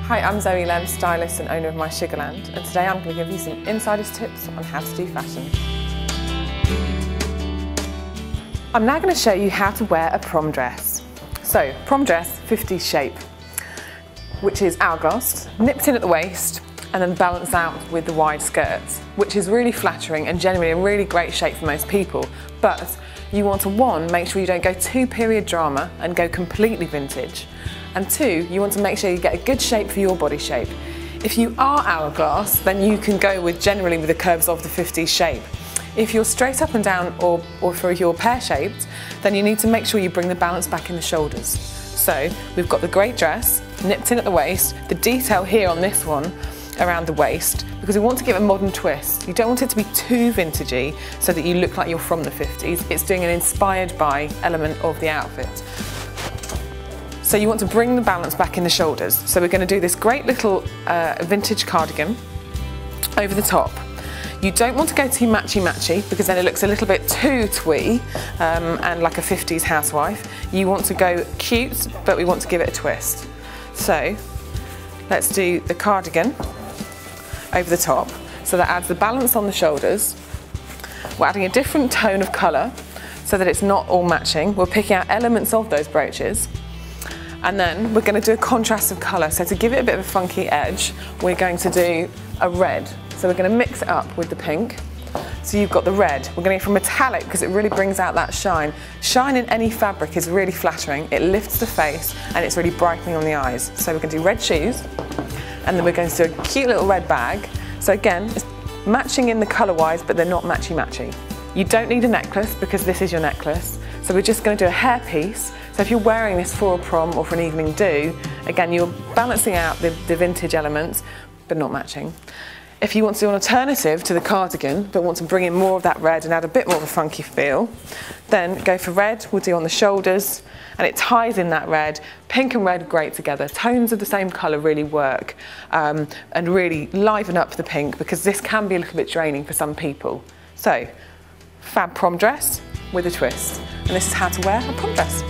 Hi, I'm Zoe Lem, stylist and owner of My Sugarland, and today I'm going to give you some insider's tips on how to do fashion. I'm now going to show you how to wear a prom dress. So, prom dress, 50s shape, which is hourglass, nipped in at the waist, and then balanced out with the wide skirts, which is really flattering and generally a really great shape for most people. But you want to, one, make sure you don't go too period drama and go completely vintage. And two, you want to make sure you get a good shape for your body shape. If you are hourglass, then you can go generally with the curves of the 50s shape. If you're straight up and down or if you're pear-shaped, then you need to make sure you bring the balance back in the shoulders. So we've got the great dress, nipped in at the waist, the detail here on this one around the waist, because we want to give a modern twist. You don't want it to be too vintagey so that you look like you're from the 50s. It's doing an inspired by element of the outfit. So you want to bring the balance back in the shoulders. So we're going to do this great little vintage cardigan over the top. You don't want to go too matchy-matchy because then it looks a little bit too twee and like a 50s housewife. You want to go cute, but we want to give it a twist. So let's do the cardigan over the top. So that adds the balance on the shoulders. We're adding a different tone of colour so that it's not all matching. We're picking out elements of those brooches. And then we're going to do a contrast of colour. So to give it a bit of a funky edge, we're going to do a red. So we're going to mix it up with the pink. So you've got the red. We're going to go for metallic because it really brings out that shine. Shine in any fabric is really flattering. It lifts the face and it's really brightening on the eyes. So we're going to do red shoes, and then we're going to do a cute little red bag. So again, it's matching in the colour-wise, but they're not matchy-matchy. You don't need a necklace because this is your necklace. So we're just going to do a hair piece. So if you're wearing this for a prom or for an evening do, again, you're balancing out the vintage elements, but not matching. If you want to do an alternative to the cardigan, but want to bring in more of that red and add a bit more of a funky feel, then go for red. We'll do on the shoulders, and it ties in that red. Pink and red great together. Tones of the same colour really work and really liven up the pink because this can be a little bit draining for some people. So, fab prom dress with a twist. And this is how to wear a prom dress.